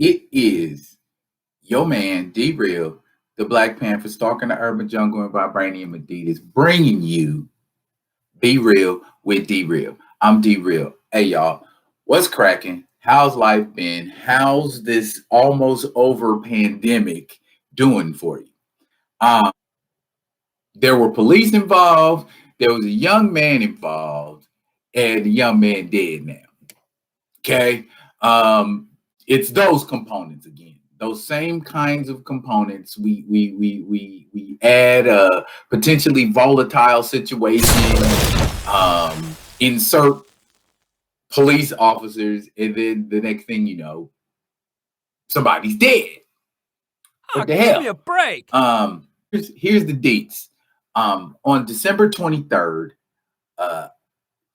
It is your man, D Real, the Black Panther, stalking the urban jungle and vibranium Adidas, bringing you Be Real with D Real. I'm D Real. Hey, y'all, what's cracking? How's life been? How's this almost over pandemic doing for you? Um, there were police involved, there was a young man involved, and the young man dead now. Okay. It's those components again. Those same kinds of components. We add a potentially volatile situation, insert police officers, and then the next thing you know, somebody's dead. What the hell? Give me a break. Here's the dates. On December 23rd,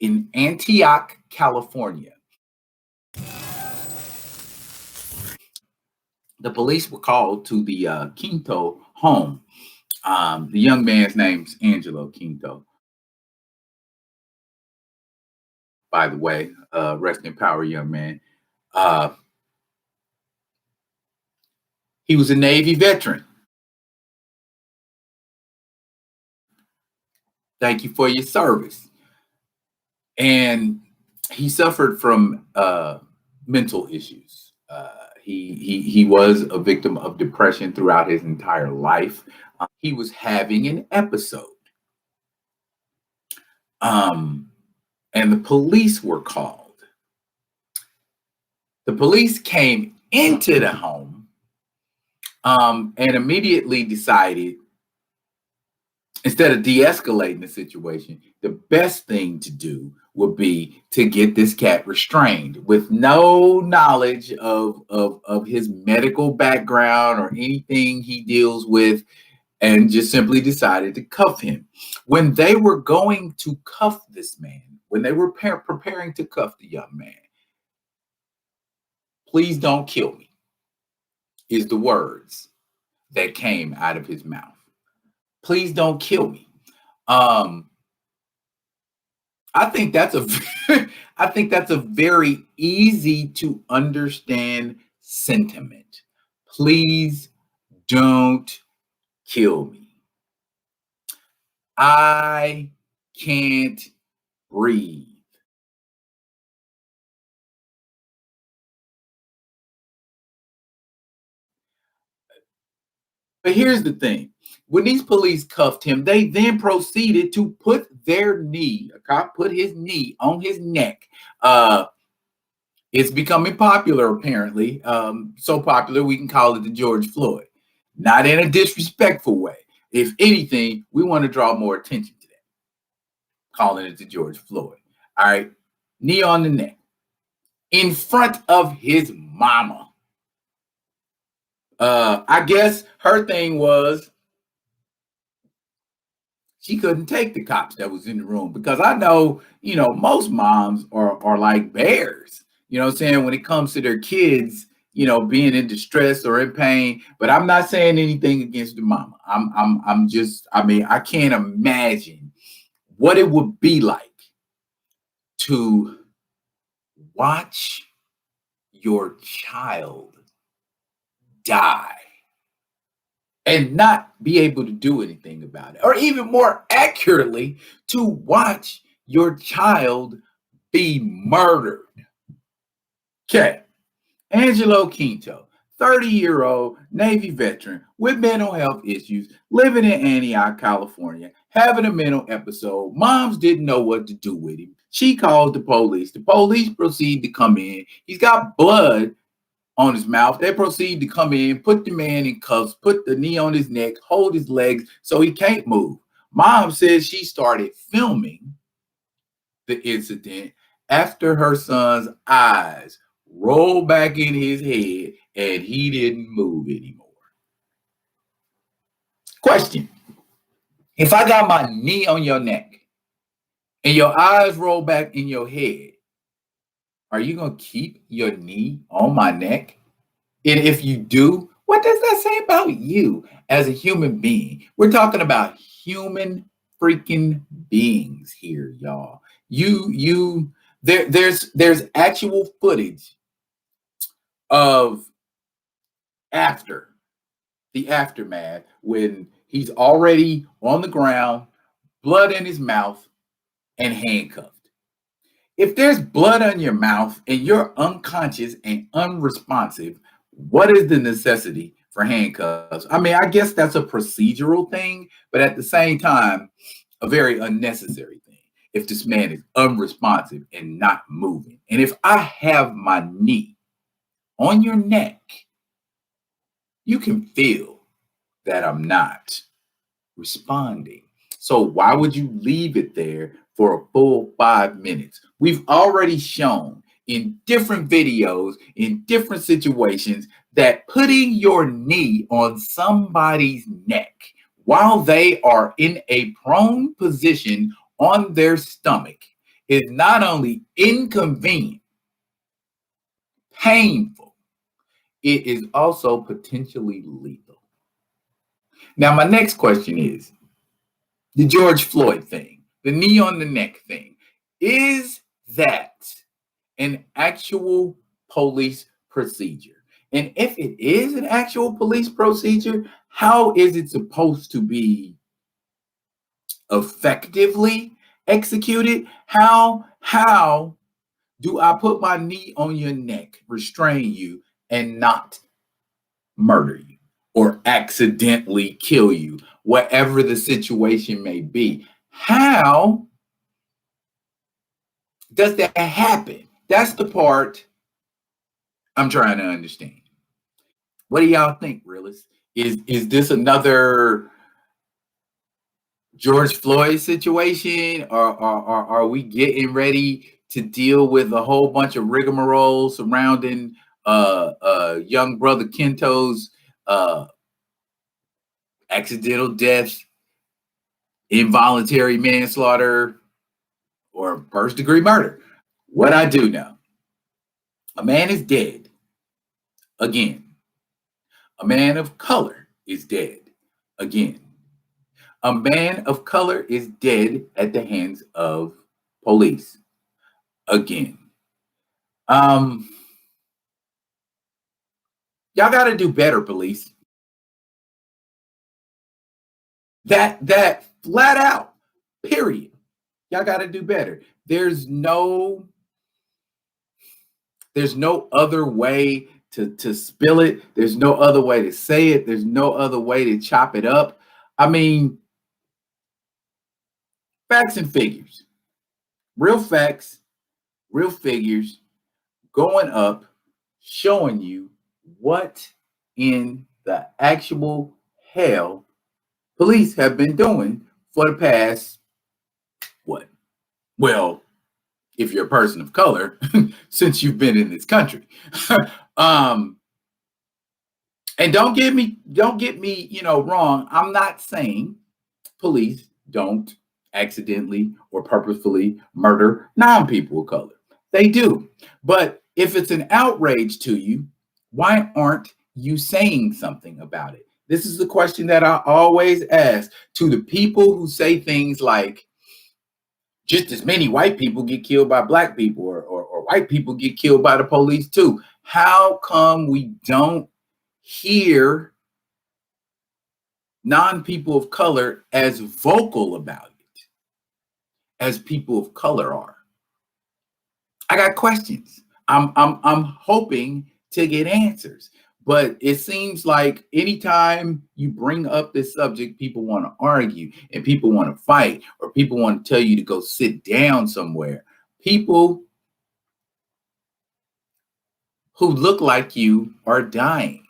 in Antioch, California, the police were called to the Quinto home. The young man's name's Angelo Quinto. By the way, rest in power, young man. He was a Navy veteran. Thank you for your service. And he suffered from mental issues. He was a victim of depression throughout his entire life. He was having an episode. And the police were called. The police came into the home and immediately decided, instead of de-escalating the situation, the best thing to do would be to get this cat restrained with no knowledge of his medical background or anything he deals with, and just simply decided to cuff him. When they were going to cuff this man, when they were preparing to cuff the young man, "Please don't kill me," is the words that came out of his mouth. Please don't kill me. I think that's a very easy to understand sentiment. Please don't kill me. I can't breathe. But here's the thing. When these police cuffed him, they then proceeded to put their knee, a cop put his knee on his neck. It's becoming popular, apparently. So popular, we can call it the George Floyd. Not in a disrespectful way. If anything, we want to draw more attention to that. Calling it the George Floyd. All right. Knee on the neck. In front of his mama. I guess her thing was she couldn't take the cops that was in the room, because I know, most moms are like bears, you know what I'm saying, when it comes to their kids, being in distress or in pain. But I'm not saying anything against the mama. I can't imagine what it would be like to watch your child die and not be able to do anything about it. Or even more accurately, to watch your child be murdered. Okay. Angelo Quinto, 30-year-old Navy veteran with mental health issues, living in Antioch, California, having a mental episode. Moms didn't know what to do with him. She called the police. The police proceed to come in. He's got blood on his mouth. They proceed to come in, put the man in cuffs, put the knee on his neck, hold his legs so he can't move. Mom says she started filming the incident after her son's eyes rolled back in his head and he didn't move anymore. Question: if I got my knee on your neck and your eyes roll back in your head, are you going to keep your knee on my neck? And if you do, what does that say about you as a human being? We're talking about human freaking beings here, y'all. There's actual footage of after the aftermath, when he's already on the ground, blood in his mouth, and handcuffed. If there's blood on your mouth and you're unconscious and unresponsive, what is the necessity for handcuffs? I mean, I guess that's a procedural thing, but at the same time, a very unnecessary thing. If this man is unresponsive and not moving, and if I have my knee on your neck, you can feel that I'm not responding. So why would you leave it there for a full 5 minutes? We've already shown in different videos, in different situations, that putting your knee on somebody's neck while they are in a prone position on their stomach is not only inconvenient, painful, it is also potentially lethal. Now, my next question is, the George Floyd thing, the knee on the neck thing, is that an actual police procedure? And if it is an actual police procedure, how is it supposed to be effectively executed? How do I put my knee on your neck, restrain you, and not murder you or accidentally kill you, whatever the situation may be? How does that happen? That's the part I'm trying to understand. What do y'all think, realists? Is this another George Floyd situation, or are we getting ready to deal with a whole bunch of rigmarole surrounding young brother Quinto's uh, accidental death, involuntary manslaughter, or first degree murder? What I do know, a man is dead again. A man of color is dead again. A man of color is dead at the hands of police again. Um, y'all got to do better, police. That flat out, period. Y'all got to do better. There's no other way to spill it. There's no other way to say it. There's no other way to chop it up. I mean, facts and figures, real facts, real figures going up, showing you what in the actual hell police have been doing for the past, what? Well, if you're a person of color, since you've been in this country. um, and don't get me, wrong. I'm not saying police don't accidentally or purposefully murder non-people of color. They do. But if it's an outrage to you, why aren't you saying something about it? This is the question that I always ask to the people who say things like, just as many white people get killed by black people, or white people get killed by the police too. How come we don't hear non-people of color as vocal about it as people of color are? I got questions. I'm hoping to get answers. But it seems like anytime you bring up this subject, people want to argue and people want to fight, or people want to tell you to go sit down somewhere. People who look like you are dying,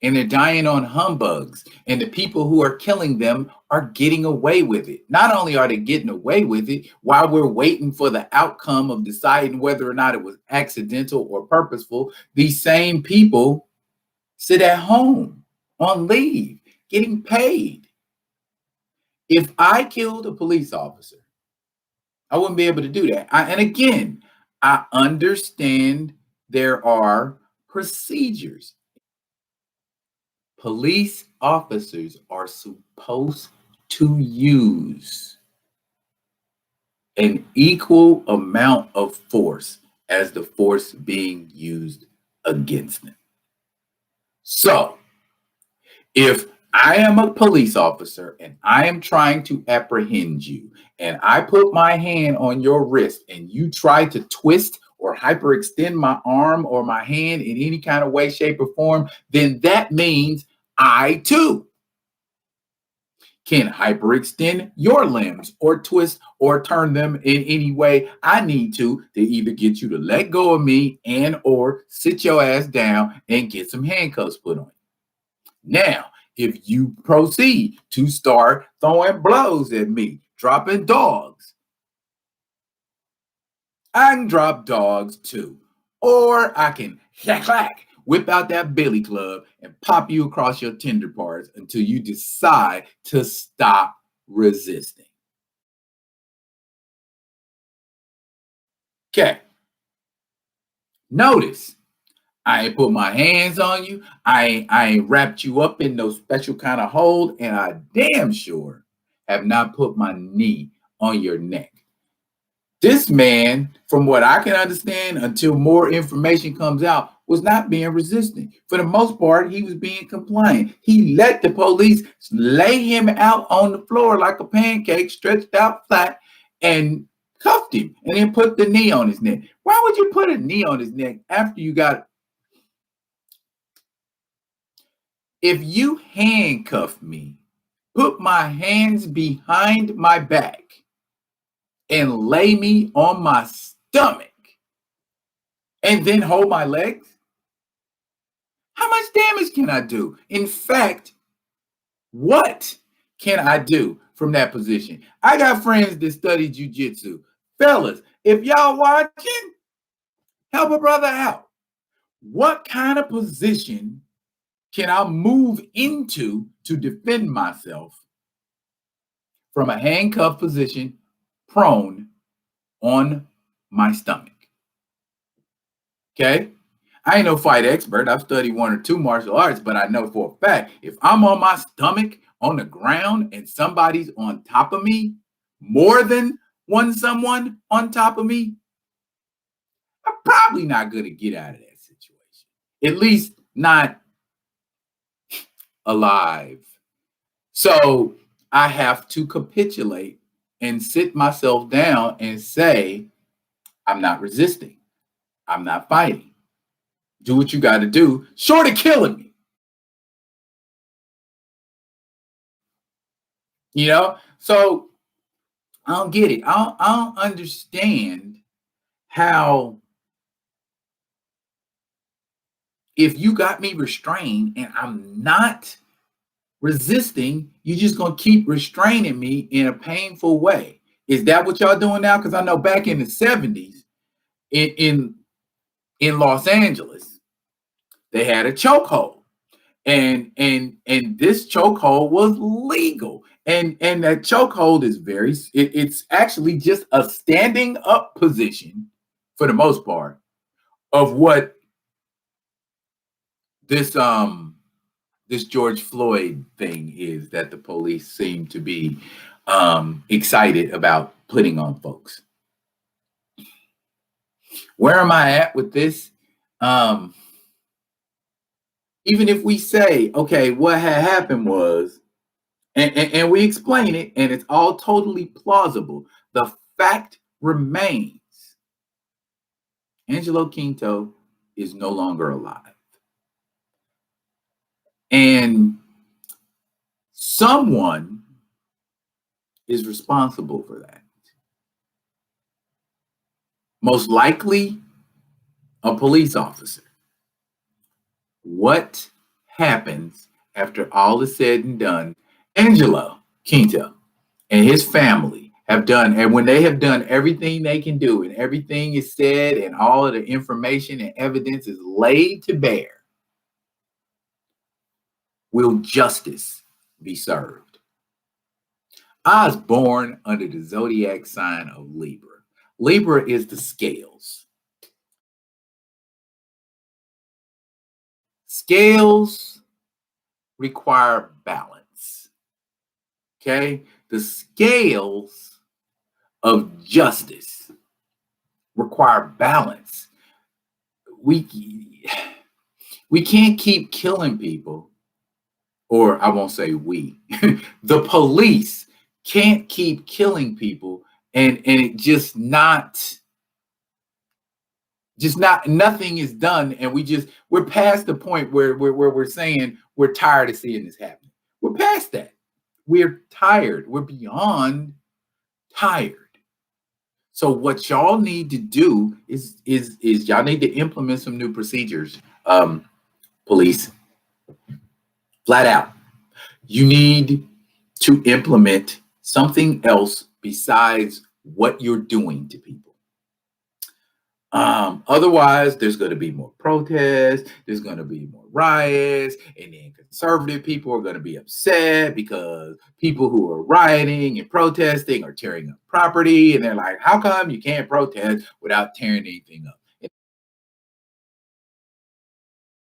and they're dying on humbugs, and the people who are killing them are getting away with it. Not only are they getting away with it while we're waiting for the outcome of deciding whether or not it was accidental or purposeful, these same people sit at home on leave getting paid. If I killed a police officer, I wouldn't be able to do that. And again, I understand there are procedures. Police officers are supposed to use an equal amount of force as the force being used against them. So if I am a police officer and I am trying to apprehend you, and I put my hand on your wrist and you try to twist or hyperextend my arm or my hand in any kind of way, shape, or form, then that means I too can hyperextend your limbs or twist or turn them in any way I need to either get you to let go of me and or sit your ass down and get some handcuffs put on you. Now, if you proceed to start throwing blows at me, dropping dogs, I can drop dogs too. Or I can clack, whip out that billy club and pop you across your tender parts until you decide to stop resisting. Okay. Notice I ain't put my hands on you. I ain't wrapped you up in no special kind of hold, and I damn sure have not put my knee on your neck. This man, from what I can understand, until more information comes out, was not being resistant. For the most part, he was being compliant. He let the police lay him out on the floor like a pancake, stretched out flat, and cuffed him, and then put the knee on his neck. Why would you put a knee on his neck after you got? If you handcuff me, put my hands behind my back, and lay me on my stomach, and then hold my legs, how much damage can I do? In fact, what can I do from that position? I got friends that study jujitsu. Fellas, if y'all watching, help a brother out. What kind of position can I move into to defend myself from a handcuffed position, prone on my stomach? Okay. I ain't no fight expert. I've studied one or two martial arts, but I know for a fact if I'm on my stomach on the ground and somebody's on top of me, more than someone on top of me, I'm probably not going to get out of that situation. At least not alive. So I have to capitulate and sit myself down and say, I'm not resisting. I'm not fighting. Do what you got to do, short of killing me. So I don't get it. I don't understand how, if you got me restrained and I'm not resisting, you just gonna keep restraining me in a painful way. Is that what y'all doing now? Because I know back in the 70s in Los Angeles, they had a chokehold. And this chokehold was legal. And that chokehold is it's actually just a standing up position for the most part of what this this George Floyd thing is that the police seem to be excited about putting on folks. Where am I at with this? Um, Even if we say, okay, what had happened was, and we explain it, and it's all totally plausible. The fact remains Angelo Quinto is no longer alive. And someone is responsible for that. Most likely a police officer. What happens after all is said and done? Angelo Quinto and his family have done, and when they have done everything they can do, and everything is said, and all of the information and evidence is laid to bear, will justice be served? I was born under the zodiac sign of Libra. Libra is the scales. Scales require balance. Okay? The scales of justice require balance. We We can't keep killing people, or I won't say we. The police can't keep killing people and it just not nothing is done, and we're past the point where we're saying we're tired of seeing this happen. We're past that. We're tired. We're beyond tired. So what y'all need to do is y'all need to implement some new procedures. Police, flat out. You need to implement something else besides what you're doing to people. Otherwise, there's going to be more protests, there's going to be more riots, and then conservative people are going to be upset because people who are rioting and protesting are tearing up property. And they're like, how come you can't protest without tearing anything up? And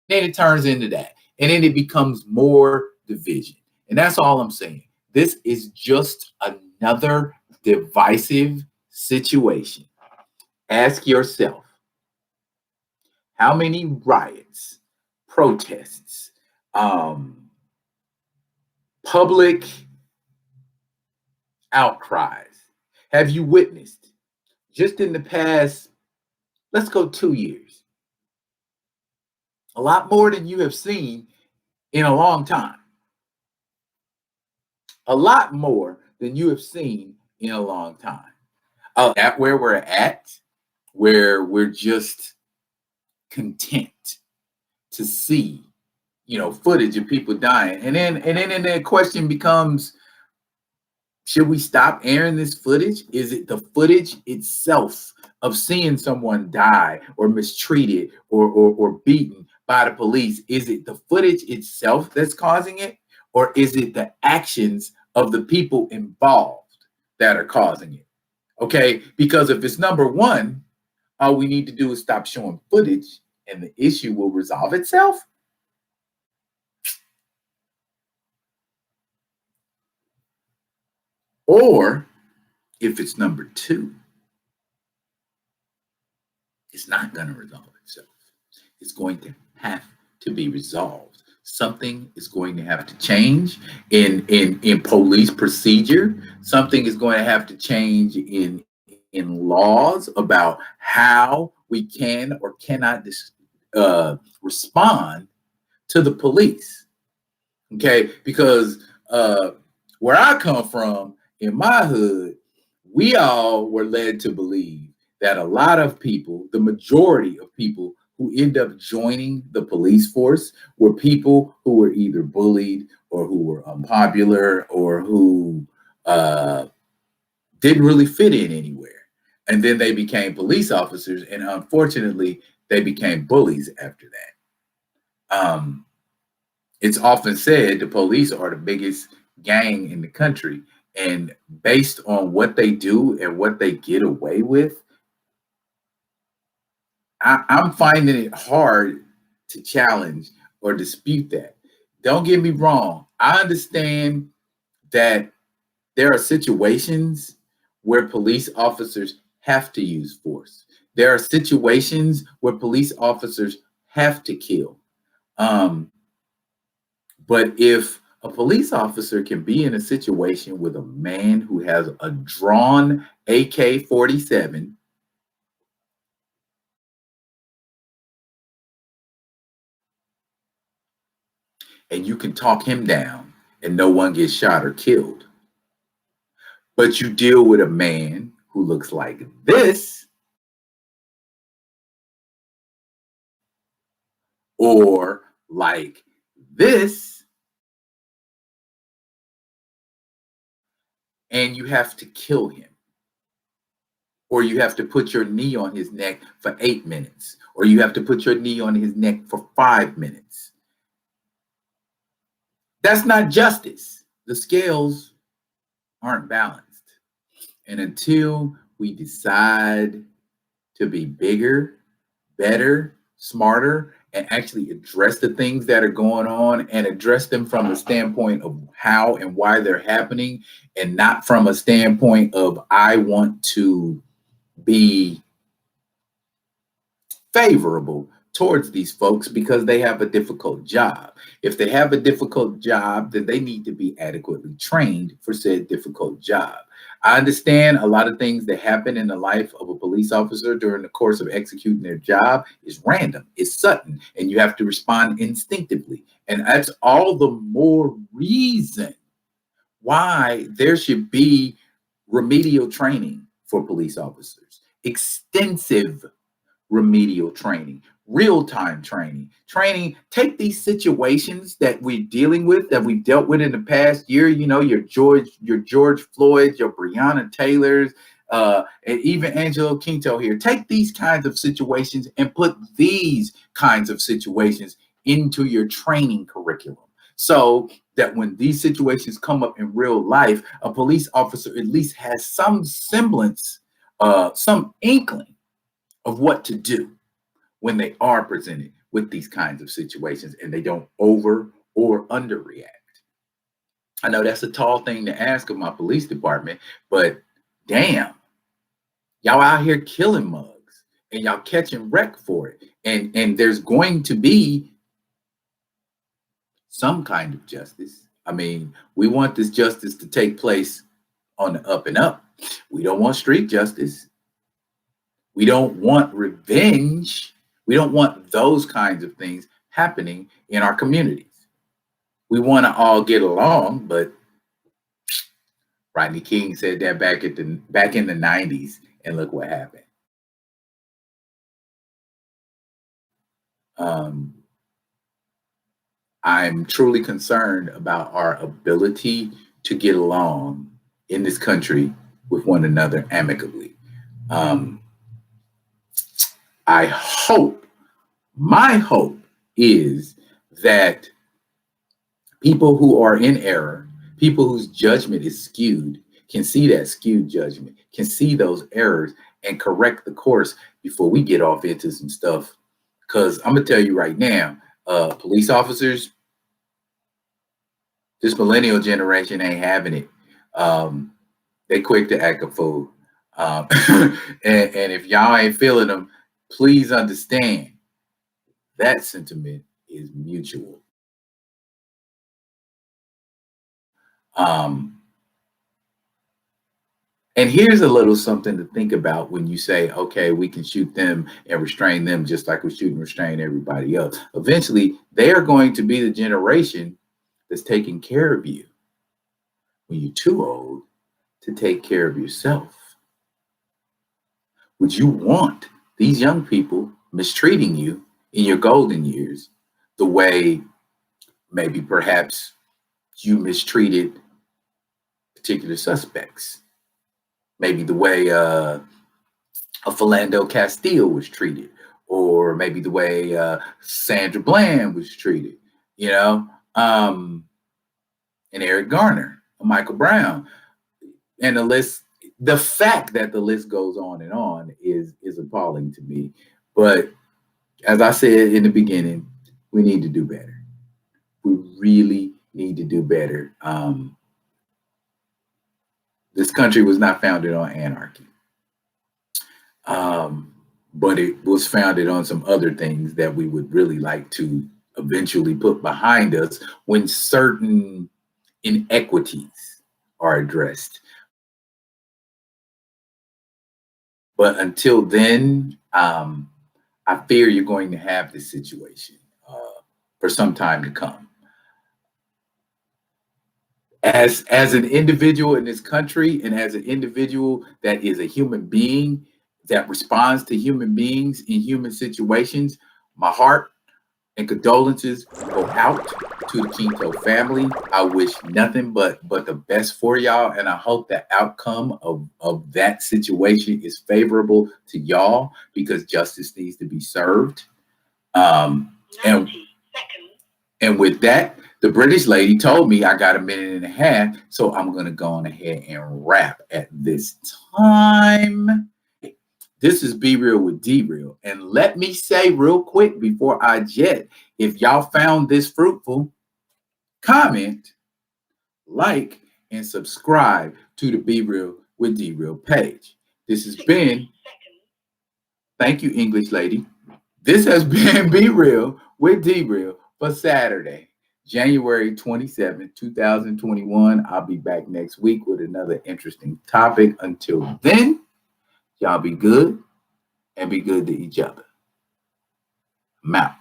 then it turns into that. And then it becomes more division. And that's all I'm saying. This is just another divisive situation. Ask yourself, how many riots, protests, public outcries have you witnessed just in the past, let's go 2 years? A lot more than you have seen in a long time. A lot more than you have seen in a long time. At where we're at, where we're just content to see, footage of people dying. And then the question becomes, should we stop airing this footage? Is it the footage itself of seeing someone die or mistreated or beaten by the police? Is it the footage itself that's causing it? Or is it the actions of the people involved that are causing it? Okay, because if it's number one, all we need to do is stop showing footage and the issue will resolve itself. Or if it's number two, it's not going to resolve itself. It's going to have to be resolved. Something is going to have to change in police procedure. Something is going to have to change in laws about how we can or cannot respond to the police. Okay, because where I come from in my hood, we all were led to believe that a lot of people, the majority of people who end up joining the police force, were people who were either bullied or who were unpopular or who didn't really fit in anywhere. And then they became police officers, and unfortunately, they became bullies after that. It's often said the police are the biggest gang in the country. And based on what they do and what they get away with, I'm finding it hard to challenge or dispute that. Don't get me wrong. I understand that there are situations where police officers have to use force. There are situations where police officers have to kill. Um, but if a police officer can be in a situation with a man who has a drawn AK-47 and you can talk him down and no one gets shot or killed, but you deal with a man who looks like this or like this, and you have to kill him, or you have to put your knee on his neck for 8 minutes, or you have to put your knee on his neck for 5 minutes. That's not justice. The scales aren't balanced. And until we decide to be bigger, better, smarter, and actually address the things that are going on and address them from the standpoint of how and why they're happening, and not from a standpoint of, I want to be favorable towards these folks because they have a difficult job. If they have a difficult job, then they need to be adequately trained for said difficult job. I understand a lot of things that happen in the life of a police officer during the course of executing their job is random, it's sudden, and you have to respond instinctively. And that's all the more reason why there should be remedial training for police officers, extensive remedial training, real-time training. Take these situations that we're dealing with, that we've dealt with in the past year, your George Floyd, your Breonna Taylors, and even Angelo Quinto here. Take these kinds of situations and put these kinds of situations into your training curriculum, so that when these situations come up in real life, a police officer at least has some semblance, some inkling of what to do when they are presented with these kinds of situations and they don't over or underreact. I know that's a tall thing to ask of my police department, but damn, y'all out here killing mugs and y'all catching wreck for it. And there's going to be some kind of justice. I mean, we want this justice to take place on the up and up. We don't want street justice. We don't want revenge. We don't want those kinds of things happening in our communities. We want to all get along, but Rodney King said that back in the 90s, and look what happened. I'm truly concerned about our ability to get along in this country with one another amicably. I hope, my hope is that people who are in error, people whose judgment is skewed, can see that skewed judgment, can see those errors and correct the course before we get off into some stuff. Because I'm going to tell you right now, police officers, this millennial generation ain't having it. They quick to act a fool. And if y'all ain't feeling them, please understand that sentiment is mutual. And here's a little something to think about when you say, okay, we can shoot them and restrain them just like we shoot and restrain everybody else. Eventually, they are going to be the generation that's taking care of you when you're too old to take care of yourself. Would you want these young people mistreating you in your golden years the way maybe perhaps you mistreated particular suspects? Maybe the way a Philando Castile was treated, or maybe the way Sandra Bland was treated, and Eric Garner, Michael Brown, and the fact that the list goes on and on is appalling to me. But as I said in the beginning, we need to do better. We really need to do better. This country was not founded on anarchy. But it was founded on some other things that we would really like to eventually put behind us when certain inequities are addressed. But until then, I fear you're going to have this situation for some time to come. As an individual in this country, and as an individual that is a human being that responds to human beings in human situations, my heart and condolences go out to the Quinto family. I wish nothing but the best for y'all, and I hope the outcome of that situation is favorable to y'all, because justice needs to be served. And with that, the British lady told me I got a minute and a half, so I'm going to go on ahead and wrap at this time. This is Be Real with D Real. And let me say real quick before I jet, if y'all found this fruitful, comment, like, and subscribe to the Be Real with D Real page. This has been, thank you, English lady. This has been Be Real with D Real for Saturday, January 27th, 2021. I'll be back next week with another interesting topic. Until then, y'all be good and be good to each other. I'm out.